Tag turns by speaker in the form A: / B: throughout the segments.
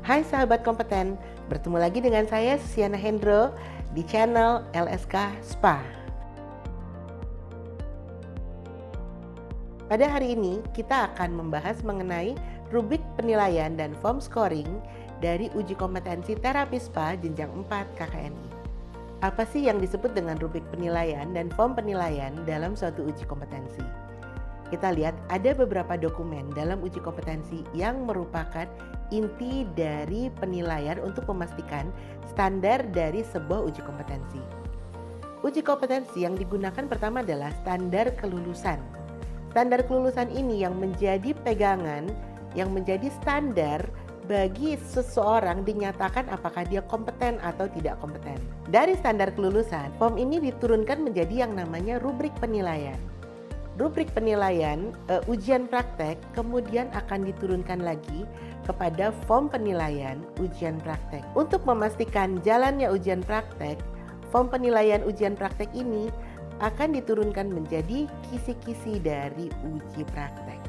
A: Hai sahabat kompeten, bertemu lagi dengan saya Susiana Hendro di channel LSK Spa. Pada hari ini kita akan membahas mengenai rubrik penilaian dan form scoring dari uji kompetensi terapi spa jenjang 4 KKNI. Apa sih yang disebut dengan rubrik penilaian dan form penilaian dalam suatu uji kompetensi? Kita lihat ada beberapa dokumen dalam uji kompetensi yang merupakan inti dari penilaian untuk memastikan standar dari sebuah uji kompetensi. Uji kompetensi yang digunakan pertama adalah standar kelulusan. Standar kelulusan ini yang menjadi pegangan, yang menjadi standar bagi seseorang dinyatakan apakah dia kompeten atau tidak kompeten. Dari standar kelulusan, form ini diturunkan menjadi yang namanya rubrik penilaian. Rubrik penilaian ujian praktek kemudian akan diturunkan lagi kepada form penilaian ujian praktek. Untuk memastikan jalannya ujian praktek, form penilaian ujian praktek ini akan diturunkan menjadi kisi-kisi dari uji praktek.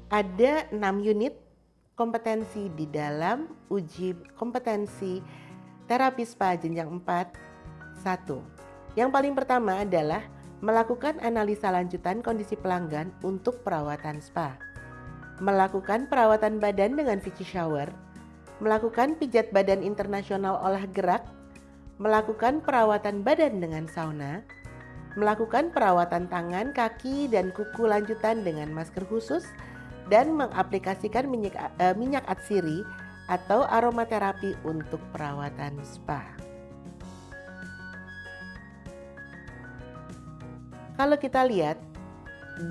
A: Ada 6 unit kompetensi di dalam uji kompetensi terapi spa jenjang 4. 1. Yang paling pertama adalah melakukan analisa lanjutan kondisi pelanggan untuk perawatan spa, melakukan perawatan badan dengan Vichy shower, melakukan pijat badan internasional olah gerak, melakukan perawatan badan dengan sauna, melakukan perawatan tangan, kaki, dan kuku lanjutan dengan masker khusus, dan mengaplikasikan minyak atsiri atau aromaterapi untuk perawatan spa. Kalau kita lihat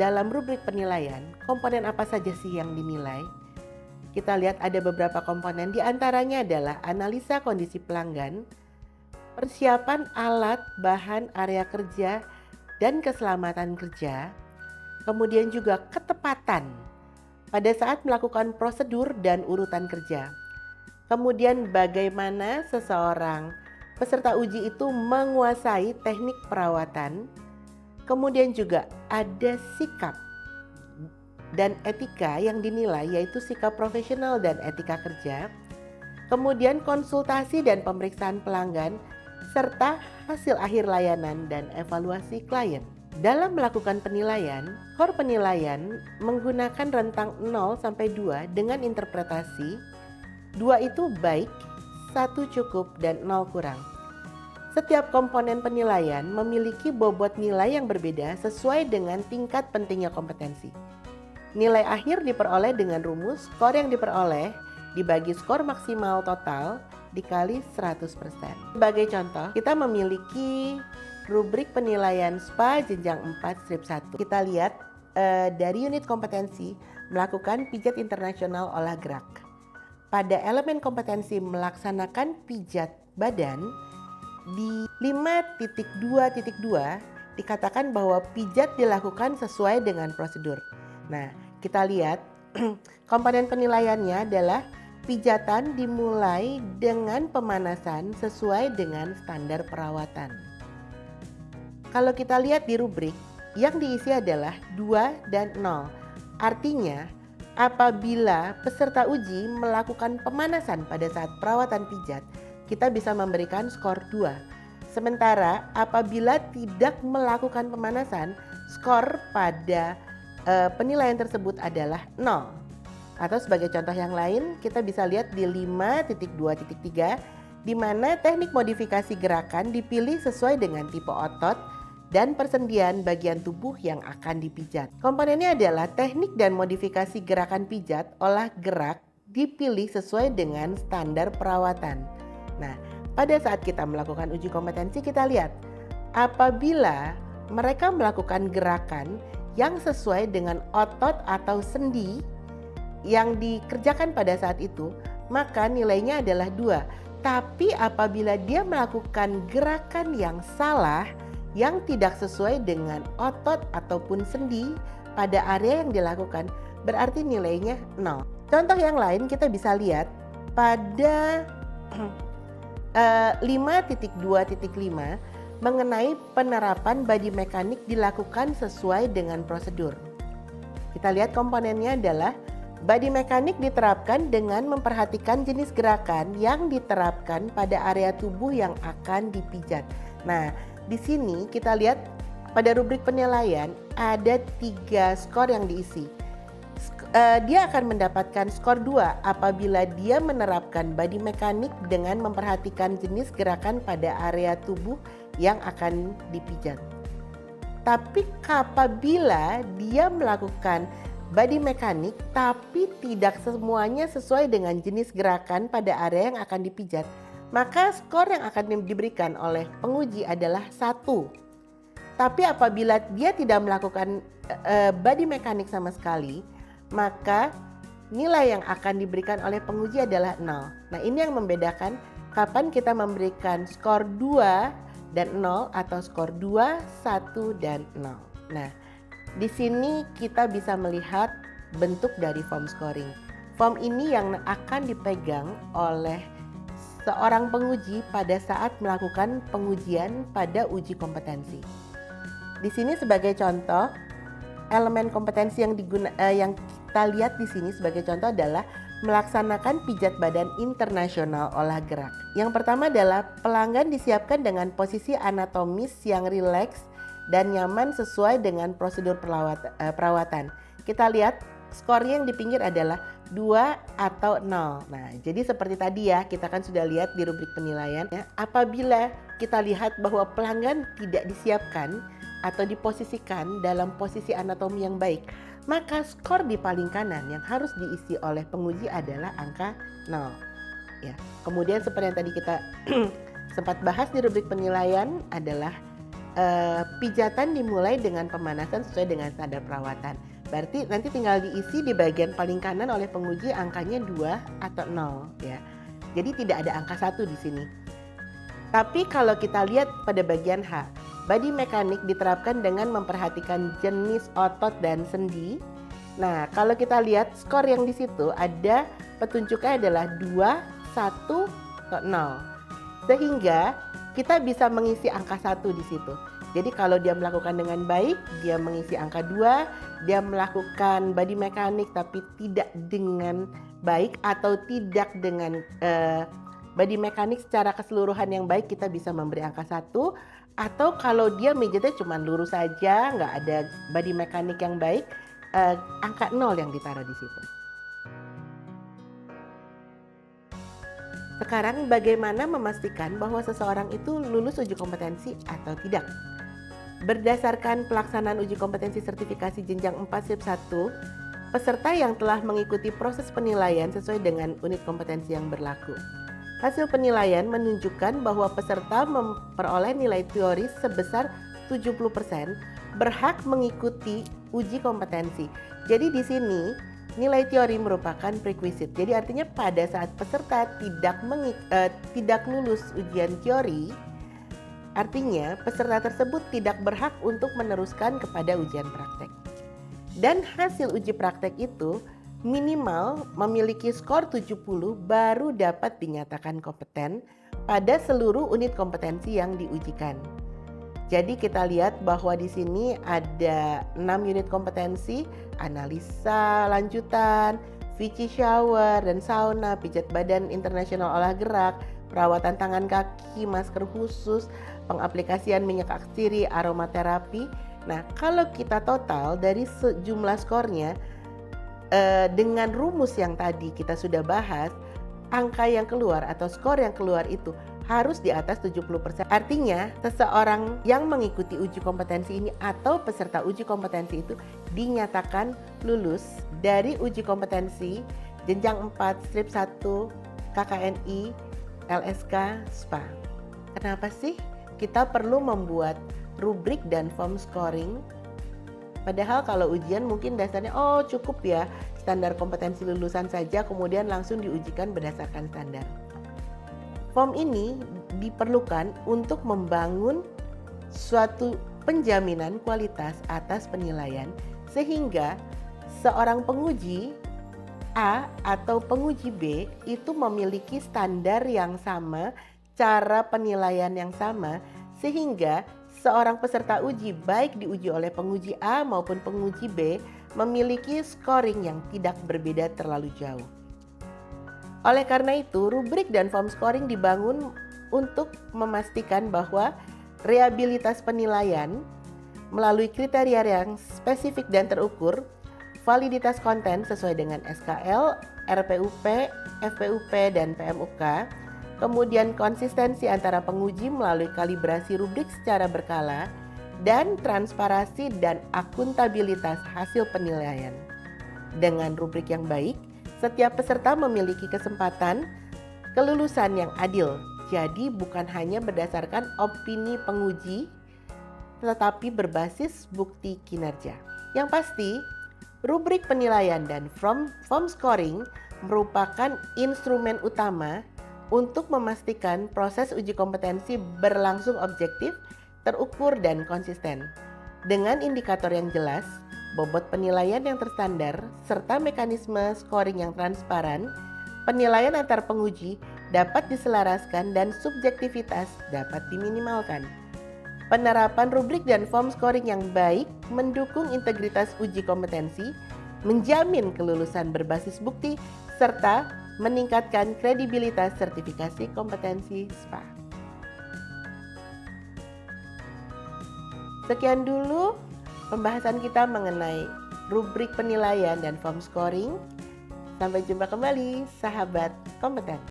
A: dalam rubrik penilaian, komponen apa saja sih yang dinilai? Kita lihat ada beberapa komponen, di antaranya adalah analisa kondisi pelanggan, persiapan alat, bahan, area kerja, dan keselamatan kerja, kemudian juga ketepatan pada saat melakukan prosedur dan urutan kerja. Kemudian bagaimana seseorang peserta uji itu menguasai teknik perawatan. Kemudian juga ada sikap dan etika yang dinilai, yaitu sikap profesional dan etika kerja. Kemudian konsultasi dan pemeriksaan pelanggan, serta hasil akhir layanan dan evaluasi klien. Dalam melakukan penilaian, skor penilaian menggunakan rentang 0 sampai 2 dengan interpretasi 2 itu baik, 1 cukup, dan 0 kurang. Setiap komponen penilaian memiliki bobot nilai yang berbeda sesuai dengan tingkat pentingnya kompetensi. Nilai akhir diperoleh dengan rumus skor yang diperoleh dibagi skor maksimal total dikali 100%. Sebagai contoh, kita memiliki rubrik penilaian spa jenjang 4/1. Kita lihat dari unit kompetensi melakukan pijat internasional olah gerak. Pada elemen kompetensi melaksanakan pijat badan, di 5.2.2 dikatakan bahwa pijat dilakukan sesuai dengan prosedur. Nah, kita lihat komponen penilaiannya adalah pijatan dimulai dengan pemanasan sesuai dengan standar perawatan. Kalau kita lihat di rubrik, yang diisi adalah 2 dan 0. Artinya, apabila peserta uji melakukan pemanasan pada saat perawatan pijat, kita bisa memberikan skor 2. Sementara apabila tidak melakukan pemanasan, skor pada penilaian tersebut adalah 0. Atau sebagai contoh yang lain, kita bisa lihat di 5.2.3 di mana teknik modifikasi gerakan dipilih sesuai dengan tipe otot dan persendian bagian tubuh yang akan dipijat. Komponennya adalah teknik dan modifikasi gerakan pijat olah gerak dipilih sesuai dengan standar perawatan. Nah, pada saat kita melakukan uji kompetensi, kita lihat apabila mereka melakukan gerakan yang sesuai dengan otot atau sendi yang dikerjakan pada saat itu, maka nilainya adalah 2. Tapi apabila dia melakukan gerakan yang salah, yang tidak sesuai dengan otot ataupun sendi pada area yang dilakukan, berarti nilainya 0. Contoh yang lain kita bisa lihat pada 5.2.5 mengenai penerapan body mekanik dilakukan sesuai dengan prosedur. Kita lihat komponennya adalah Body mekanik diterapkan dengan memperhatikan jenis gerakan yang diterapkan pada area tubuh yang akan dipijat. Nah, di sini kita lihat pada rubrik penilaian ada 3 skor yang diisi. Dia akan mendapatkan skor 2 apabila dia menerapkan body mekanik dengan memperhatikan jenis gerakan pada area tubuh yang akan dipijat. Tapi apabila dia melakukan body mekanik tapi tidak semuanya sesuai dengan jenis gerakan pada area yang akan dipijat, maka skor yang akan diberikan oleh penguji adalah 1. Tapi apabila dia tidak melakukan body mekanik sama sekali, maka nilai yang akan diberikan oleh penguji adalah 0. Nah, ini yang membedakan kapan kita memberikan skor 2 dan 0 atau skor 2, 1, dan 0. Nah, di sini kita bisa melihat bentuk dari form scoring. Form ini yang akan dipegang oleh seorang penguji pada saat melakukan pengujian pada uji kompetensi. Di sini sebagai contoh, elemen kompetensi yang kita lihat di sini sebagai contoh adalah melaksanakan pijat badan internasional olah gerak. Yang pertama adalah pelanggan disiapkan dengan posisi anatomis yang rileks dan nyaman sesuai dengan prosedur perawatan. Kita lihat skornya yang di pinggir adalah 2 atau 0. Nah, jadi seperti tadi ya, kita kan sudah lihat di rubrik penilaian ya. Apabila kita lihat bahwa pelanggan tidak disiapkan atau diposisikan dalam posisi anatomi yang baik, maka skor di paling kanan yang harus diisi oleh penguji adalah angka 0. Ya. Kemudian seperti yang tadi kita sempat bahas di rubrik penilaian adalah pijatan dimulai dengan pemanasan sesuai dengan standar perawatan. Berarti nanti tinggal diisi di bagian paling kanan oleh penguji angkanya 2 atau 0 ya. Jadi tidak ada angka 1 di sini. Tapi kalau kita lihat pada bagian H, body mekanik diterapkan dengan memperhatikan jenis otot dan sendi. Nah, kalau kita lihat skor yang di situ ada petunjuknya adalah 2, 1, atau 0. Sehingga kita bisa mengisi angka 1 di situ. Jadi kalau dia melakukan dengan baik, dia mengisi angka 2, dia melakukan body mekanik tapi tidak dengan baik atau tidak dengan body mekanik secara keseluruhan yang baik, kita bisa memberi angka 1. Atau kalau dia mijitnya cuma lurus saja, nggak ada body mekanik yang baik, angka 0 yang ditaruh di situ. Sekarang bagaimana memastikan bahwa seseorang itu lulus uji kompetensi atau tidak? Berdasarkan pelaksanaan uji kompetensi sertifikasi jenjang 4 SIP 1, peserta yang telah mengikuti proses penilaian sesuai dengan unit kompetensi yang berlaku. Hasil penilaian menunjukkan bahwa peserta memperoleh nilai teori sebesar 70% berhak mengikuti uji kompetensi. Jadi di sini nilai teori merupakan prerequisite. Jadi artinya pada saat peserta tidak lulus ujian teori, artinya peserta tersebut tidak berhak untuk meneruskan kepada ujian praktek. Dan hasil uji praktek itu minimal memiliki skor 70 baru dapat dinyatakan kompeten pada seluruh unit kompetensi yang diujikan. Jadi kita lihat bahwa di sini ada 6 unit kompetensi: analisa lanjutan, Vichy shower dan sauna, pijat badan internasional olah gerak, perawatan tangan kaki, masker khusus, pengaplikasian minyak atsiri, aromaterapi. Nah, kalau kita total dari sejumlah skornya, dengan rumus yang tadi kita sudah bahas, angka yang keluar atau skor yang keluar itu harus di atas 70%. Artinya seseorang yang mengikuti uji kompetensi ini atau peserta uji kompetensi itu dinyatakan lulus dari uji kompetensi jenjang 4 strip 1 KKNI LSK SPA. Kenapa sih kita perlu membuat rubrik dan form scoring? Padahal kalau ujian mungkin dasarnya cukup ya standar kompetensi lulusan saja, kemudian langsung diujikan berdasarkan standar. Form ini diperlukan untuk membangun suatu penjaminan kualitas atas penilaian sehingga seorang penguji A atau penguji B itu memiliki standar yang sama, cara penilaian yang sama, sehingga seorang peserta uji baik diuji oleh penguji A maupun penguji B memiliki scoring yang tidak berbeda terlalu jauh. Oleh karena itu, rubrik dan form scoring dibangun untuk memastikan bahwa reliabilitas penilaian melalui kriteria yang spesifik dan terukur, validitas konten sesuai dengan SKL, RPUP, FPUP, dan PMUK, kemudian konsistensi antara penguji melalui kalibrasi rubrik secara berkala, dan transparansi dan akuntabilitas hasil penilaian. Dengan rubrik yang baik, setiap peserta memiliki kesempatan kelulusan yang adil. Jadi bukan hanya berdasarkan opini penguji, tetapi berbasis bukti kinerja. Yang pasti, rubrik penilaian dan form scoring merupakan instrumen utama untuk memastikan proses uji kompetensi berlangsung objektif, terukur, dan konsisten. Dengan indikator yang jelas, bobot penilaian yang terstandar, serta mekanisme scoring yang transparan, penilaian antar penguji dapat diselaraskan dan subjektivitas dapat diminimalkan. Penerapan rubrik dan form scoring yang baik mendukung integritas uji kompetensi, menjamin kelulusan berbasis bukti, serta meningkatkan kredibilitas sertifikasi kompetensi SPA. Sekian dulu pembahasan kita mengenai rubrik penilaian dan form scoring. Sampai jumpa kembali, sahabat kompeten.